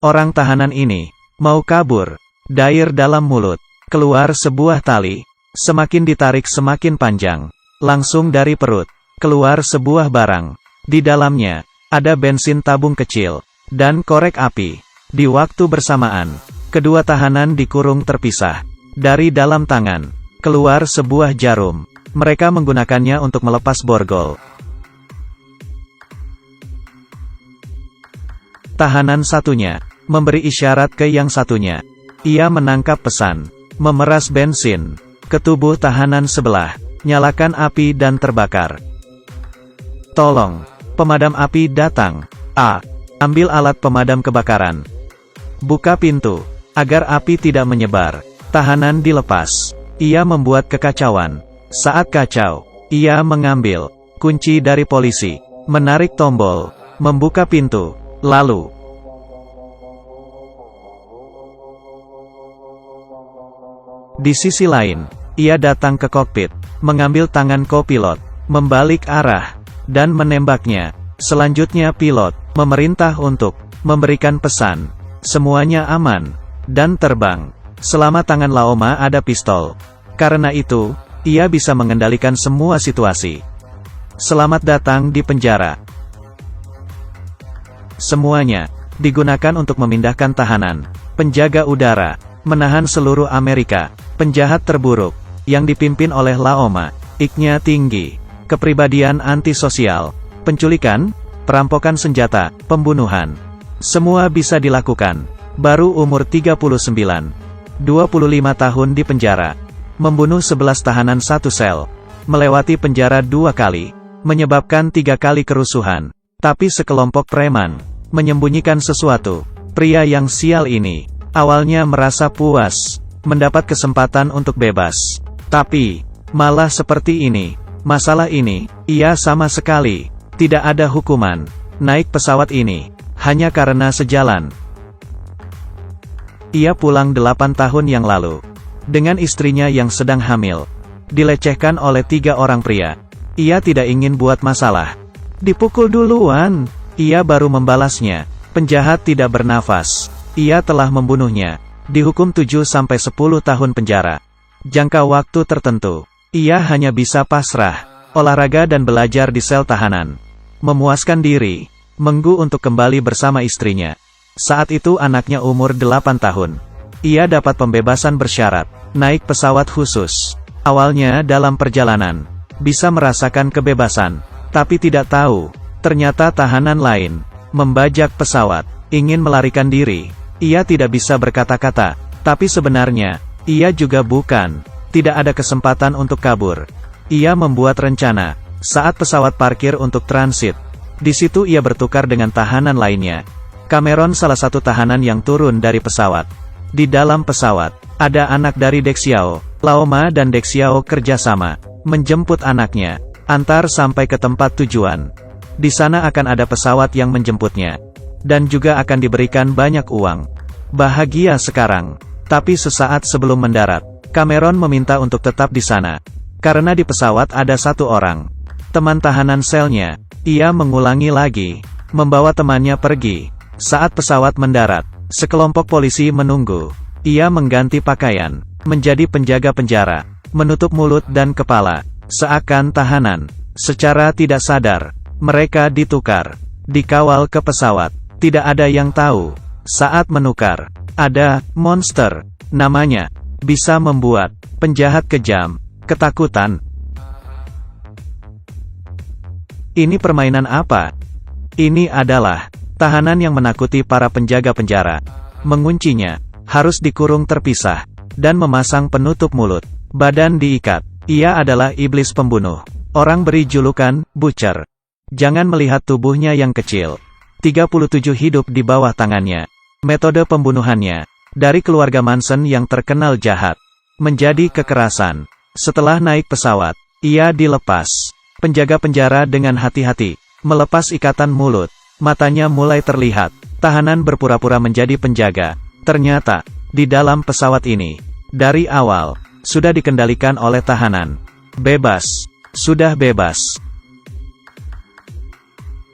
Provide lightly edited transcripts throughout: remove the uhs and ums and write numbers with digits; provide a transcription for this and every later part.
Orang tahanan ini mau kabur. Dair dalam mulut. Keluar sebuah tali. Semakin ditarik semakin panjang. Langsung dari perut. Keluar sebuah barang. Di dalamnya ada bensin tabung kecil dan korek api. Di waktu bersamaan, kedua tahanan dikurung terpisah. Dari dalam tangan keluar sebuah jarum. Mereka menggunakannya untuk melepas borgol. Tahanan satunya memberi isyarat ke yang satunya. Ia menangkap pesan. Memeras bensin ke tubuh tahanan sebelah. Nyalakan api dan terbakar. Tolong, pemadam api datang. A. Ambil alat pemadam kebakaran. Buka pintu, agar api tidak menyebar. Tahanan dilepas. Ia membuat kekacauan. Saat kacau, ia mengambil kunci dari polisi, menarik tombol, membuka pintu, lalu di sisi lain, ia datang ke kokpit, mengambil tangan kopilot, membalik arah, dan menembaknya. Selanjutnya pilot memerintah untuk memberikan pesan. Semuanya aman, dan terbang. Selama tangan Laoma ada pistol. Karena itu, ia bisa mengendalikan semua situasi. Selamat datang di penjara. Semuanya digunakan untuk memindahkan tahanan, penjaga udara, menahan seluruh Amerika, penjahat terburuk, yang dipimpin oleh Laoma. IQ-nya tinggi, kepribadian antisosial, penculikan, perampokan senjata, pembunuhan. Semua bisa dilakukan. Baru umur 39. 25 tahun di penjara. Membunuh 11 tahanan satu sel. Melewati penjara 2 kali. Menyebabkan 3 kali kerusuhan. Tapi sekelompok preman menyembunyikan sesuatu. Pria yang sial ini awalnya merasa puas mendapat kesempatan untuk bebas. Tapi malah seperti ini. Masalah ini, ia sama sekali tidak ada hukuman. Naik pesawat ini hanya karena sejalan. Ia pulang 8 tahun yang lalu dengan istrinya yang sedang hamil. Dilecehkan oleh 3 orang pria. Ia tidak ingin buat masalah. Dipukul duluan. Ia baru membalasnya. Penjahat tidak bernafas. Ia telah membunuhnya. Dihukum 7-10 tahun penjara. Jangka waktu tertentu. Ia hanya bisa pasrah, olahraga dan belajar di sel tahanan. Memuaskan diri, menggu untuk kembali bersama istrinya. Saat itu anaknya umur 8 tahun. Ia dapat pembebasan bersyarat, naik pesawat khusus. Awalnya dalam perjalanan, bisa merasakan kebebasan, tapi tidak tahu, ternyata tahanan lain membajak pesawat, ingin melarikan diri. Ia tidak bisa berkata-kata, tapi sebenarnya, ia juga bukan. Tidak ada kesempatan untuk kabur. Ia membuat rencana, saat pesawat parkir untuk transit. Di situ ia bertukar dengan tahanan lainnya. Cameron salah satu tahanan yang turun dari pesawat. Di dalam pesawat, ada anak dari Dexiao. Laoma dan Dexiao kerjasama, menjemput anaknya, antar sampai ke tempat tujuan. Di sana akan ada pesawat yang menjemputnya. Dan juga akan diberikan banyak uang. Bahagia sekarang. Tapi sesaat sebelum mendarat, Cameron meminta untuk tetap di sana. Karena di pesawat ada 1 orang. Teman tahanan selnya. Ia mengulangi lagi. Membawa temannya pergi. Saat pesawat mendarat, sekelompok polisi menunggu. Ia mengganti pakaian, menjadi penjaga penjara, menutup mulut dan kepala, seakan tahanan. Secara tidak sadar, mereka ditukar, dikawal ke pesawat. Tidak ada yang tahu. Saat menukar, ada monster, namanya, bisa membuat penjahat kejam ketakutan. Ini permainan apa? Ini adalah tahanan yang menakuti para penjaga penjara. Menguncinya, harus dikurung terpisah, dan memasang penutup mulut. Badan diikat. Ia adalah iblis pembunuh. Orang beri julukan, Butcher. Jangan melihat tubuhnya yang kecil. 37 hidup di bawah tangannya. Metode pembunuhannya, dari keluarga Manson yang terkenal jahat, menjadi kekerasan. Setelah naik pesawat, ia dilepas. Penjaga penjara dengan hati-hati, melepas ikatan mulut. Matanya mulai terlihat. Tahanan berpura-pura menjadi penjaga. Ternyata, di dalam pesawat ini, dari awal, sudah dikendalikan oleh tahanan. Bebas. Sudah bebas.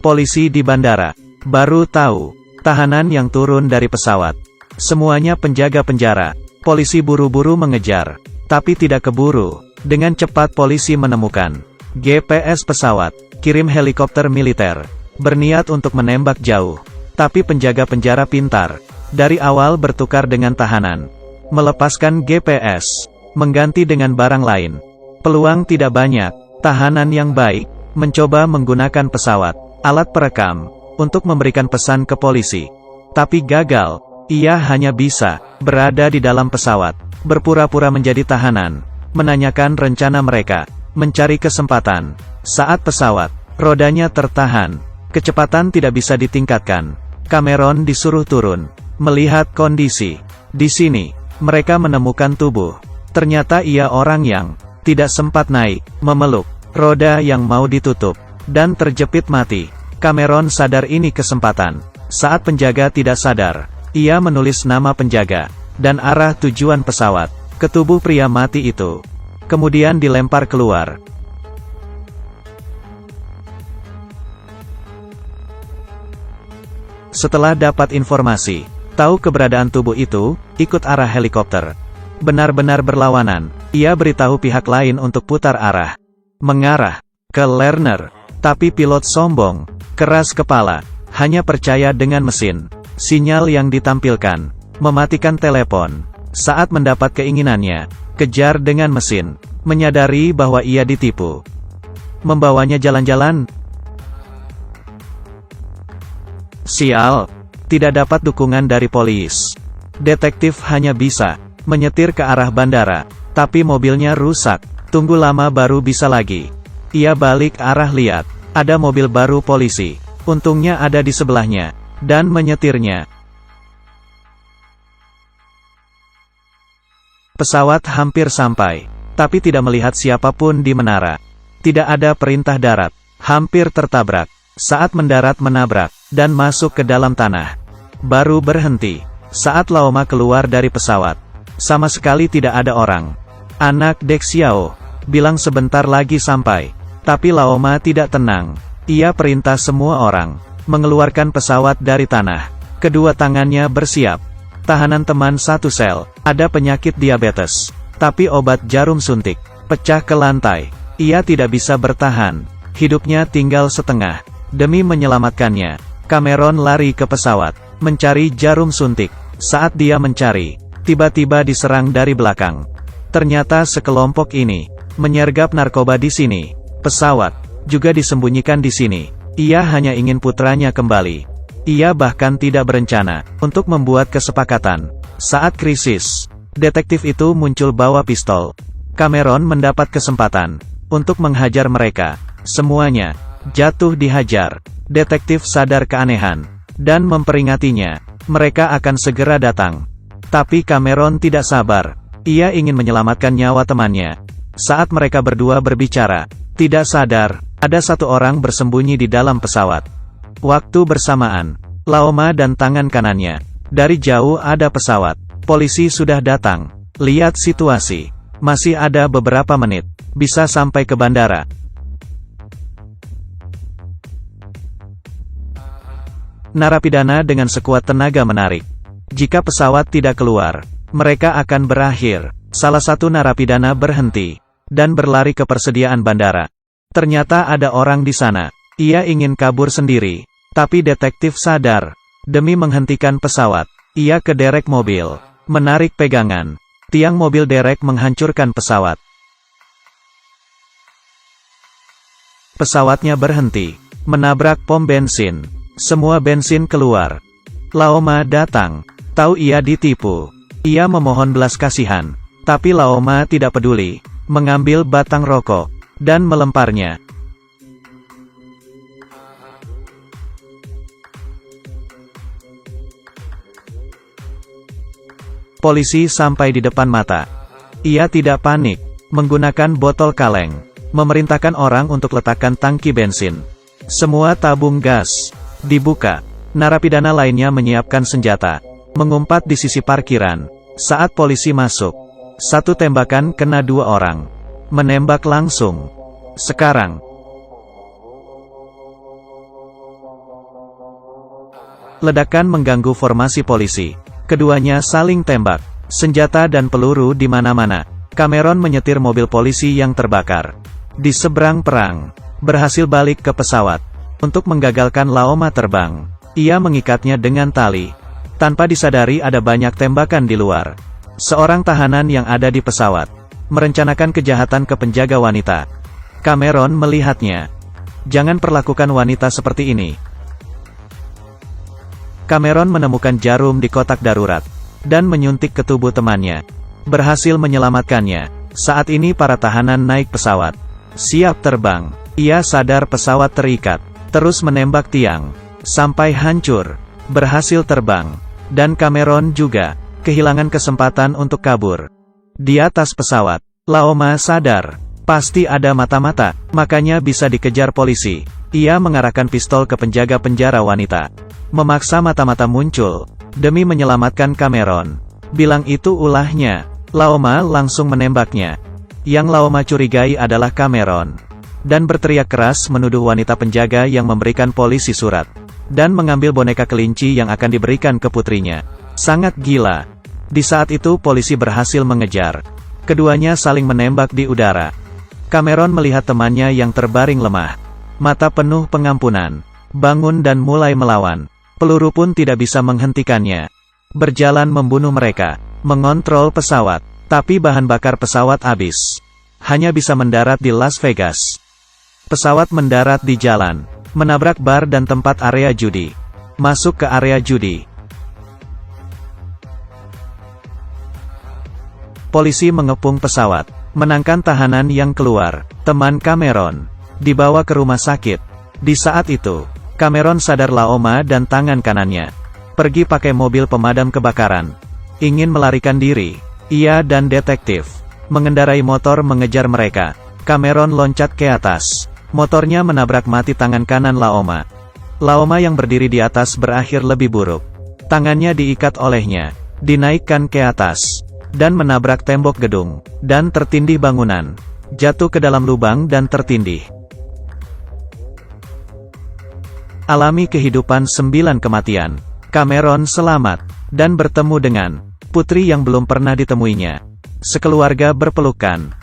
Polisi di bandara baru tahu, Tahanan yang turun dari pesawat. Semuanya penjaga penjara. Polisi buru-buru mengejar. Tapi tidak keburu. Dengan cepat polisi menemukan GPS pesawat. Kirim helikopter militer. Berniat untuk menembak jauh. Tapi penjaga penjara pintar. Dari awal bertukar dengan tahanan. Melepaskan GPS. Mengganti dengan barang lain. Peluang tidak banyak. Tahanan yang baik. Mencoba menggunakan pesawat. Alat perekam. Untuk memberikan pesan ke polisi. Tapi gagal. Ia hanya bisa berada di dalam pesawat. Berpura-pura menjadi tahanan. Menanyakan rencana mereka. Mencari kesempatan. Saat pesawat. Rodanya tertahan. Kecepatan tidak bisa ditingkatkan. Cameron disuruh turun. Melihat kondisi. Di sini. Mereka menemukan tubuh. Ternyata ia orang yang tidak sempat naik. Memeluk. Roda yang mau ditutup. Dan terjepit mati. Cameron sadar ini kesempatan. Saat penjaga tidak sadar, ia menulis nama penjaga, dan arah tujuan pesawat, ke tubuh pria mati itu. Kemudian dilempar keluar. Setelah dapat informasi, tahu keberadaan tubuh itu, ikut arah helikopter. Benar-benar berlawanan, ia beritahu pihak lain untuk putar arah. Mengarah ke Lerner. Tapi pilot sombong. Keras kepala, hanya percaya dengan mesin. Sinyal yang ditampilkan, mematikan telepon. Saat mendapat keinginannya, kejar dengan mesin. Menyadari bahwa ia ditipu. Membawanya jalan-jalan. Sial, tidak dapat dukungan dari polis. Detektif hanya bisa menyetir ke arah bandara, tapi mobilnya rusak. Tunggu lama baru bisa lagi. Ia balik arah lihat. Ada mobil baru polisi. Untungnya ada di sebelahnya. Dan menyetirnya. Pesawat hampir sampai. Tapi tidak melihat siapapun di menara. Tidak ada perintah darat. Hampir tertabrak. Saat mendarat menabrak. Dan masuk ke dalam tanah. Baru berhenti. Saat Laoma keluar dari pesawat. Sama sekali tidak ada orang. Anak Dek Xiao bilang sebentar lagi sampai. Tapi Laoma tidak tenang. Ia perintah semua orang mengeluarkan pesawat dari tanah. Kedua tangannya bersiap. Tahanan teman satu sel, ada penyakit diabetes. Tapi obat jarum suntik pecah ke lantai. Ia tidak bisa bertahan. Hidupnya tinggal setengah. Demi menyelamatkannya, Cameron lari ke pesawat, mencari jarum suntik. Saat dia mencari, tiba-tiba diserang dari belakang. Ternyata sekelompok ini menyergap narkoba di sini. Pesawat juga disembunyikan di sini. Ia hanya ingin putranya kembali. Ia bahkan tidak berencana untuk membuat kesepakatan. Saat krisis, detektif itu muncul bawa pistol. Cameron mendapat kesempatan untuk menghajar mereka. Semuanya jatuh dihajar. Detektif sadar keanehan dan memperingatinya. Mereka akan segera datang. Tapi Cameron tidak sabar. Ia ingin menyelamatkan nyawa temannya. Saat mereka berdua berbicara, tidak sadar, ada satu orang bersembunyi di dalam pesawat. Waktu bersamaan, Laoma dan tangan kanannya. Dari jauh ada pesawat. Polisi sudah datang. Lihat situasi. Masih ada beberapa menit. Bisa sampai ke bandara. Narapidana dengan sekuat tenaga menarik. Jika pesawat tidak keluar, mereka akan berakhir. Salah satu narapidana berhenti dan berlari ke persediaan bandara. Ternyata ada orang di sana. Ia ingin kabur sendiri. Tapi detektif sadar. Demi menghentikan pesawat, ia ke derek mobil. Menarik pegangan. Tiang mobil derek menghancurkan pesawat. Pesawatnya berhenti. Menabrak pom bensin. Semua bensin keluar. Laoma datang. Tahu ia ditipu. Ia memohon belas kasihan. Tapi Laoma tidak peduli. Mengambil batang rokok. Dan melemparnya. Polisi sampai di depan mata. Ia tidak panik. Menggunakan botol kaleng. Memerintahkan orang untuk letakkan tangki bensin. Semua tabung gas dibuka. Narapidana lainnya menyiapkan senjata. Mengumpat di sisi parkiran. Saat polisi masuk, satu tembakan kena dua orang. Menembak langsung. Sekarang, Ledakan mengganggu formasi polisi. Keduanya saling tembak. Senjata dan peluru di mana-mana. Cameron menyetir mobil polisi yang terbakar. Di seberang perang, berhasil balik ke pesawat. Untuk menggagalkan Laoma terbang, ia mengikatnya dengan tali. Tanpa disadari ada banyak tembakan di luar. Seorang tahanan yang ada di pesawat merencanakan kejahatan ke penjaga wanita. Cameron melihatnya. Jangan perlakukan wanita seperti ini. Cameron menemukan jarum di kotak darurat, dan menyuntik ke tubuh temannya. Berhasil menyelamatkannya. Saat ini para tahanan naik pesawat. Siap terbang. Ia sadar pesawat terikat. Terus menembak tiang. Sampai hancur. Berhasil terbang. Dan Cameron juga kehilangan kesempatan untuk kabur. Di atas pesawat, Laoma sadar. Pasti ada mata-mata, makanya bisa dikejar polisi. Ia mengarahkan pistol ke penjaga penjara wanita. Memaksa mata-mata muncul, demi menyelamatkan Cameron. Bilang itu ulahnya. Laoma langsung menembaknya. Yang Laoma curigai adalah Cameron. Dan berteriak keras menuduh wanita penjaga yang memberikan polisi surat. Dan mengambil boneka kelinci yang akan diberikan ke putrinya. Sangat gila. Di saat itu polisi berhasil mengejar. Keduanya saling menembak di udara. Cameron melihat temannya yang terbaring lemah. Mata penuh pengampunan. Bangun dan mulai melawan. Peluru pun tidak bisa menghentikannya. Berjalan membunuh mereka. Mengontrol pesawat. Tapi bahan bakar pesawat habis. Hanya bisa mendarat di Las Vegas. Pesawat mendarat di jalan. Menabrak bar dan tempat area judi. Masuk ke area judi. Polisi mengepung pesawat. Menangkan tahanan yang keluar. Teman Cameron dibawa ke rumah sakit. Di saat itu, Cameron sadar Laoma dan tangan kanannya pergi pakai mobil pemadam kebakaran. Ingin melarikan diri. Ia dan detektif mengendarai motor mengejar mereka. Cameron loncat ke atas. Motornya menabrak mati tangan kanan Laoma. Laoma yang berdiri di atas berakhir lebih buruk. Tangannya diikat olehnya, dinaikkan ke atas, dan menabrak tembok gedung, dan tertindih bangunan. Jatuh ke dalam lubang dan tertindih. Alami kehidupan 9 kematian. Cameron selamat, dan bertemu dengan putri yang belum pernah ditemuinya. Sekeluarga berpelukan.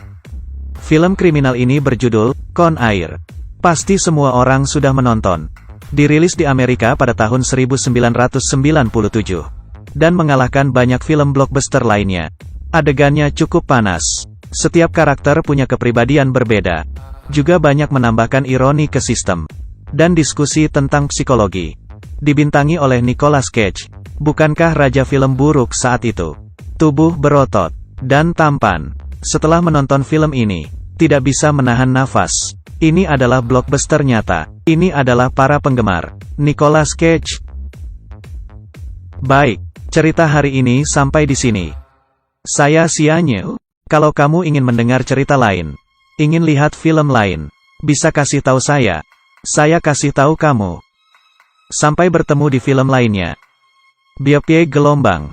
Film kriminal ini berjudul Con Air. Pasti semua orang sudah menonton. Dirilis di Amerika pada tahun 1997. Dan mengalahkan banyak film blockbuster lainnya. Adegannya cukup panas. Setiap karakter punya kepribadian berbeda. Juga banyak menambahkan ironi ke sistem. Dan diskusi tentang psikologi. Dibintangi oleh Nicolas Cage. Bukankah raja film buruk saat itu? Tubuh berotot. Dan tampan. Setelah menonton film ini, tidak bisa menahan nafas. Ini adalah blockbuster nyata. Ini adalah para penggemar Nicolas Cage. Baik. Cerita hari ini sampai di sini. Saya Sianyu. Kalau kamu ingin mendengar cerita lain, ingin lihat film lain, bisa kasih tahu saya. Saya kasih tahu kamu. Sampai bertemu di film lainnya. Biopie Gelombang.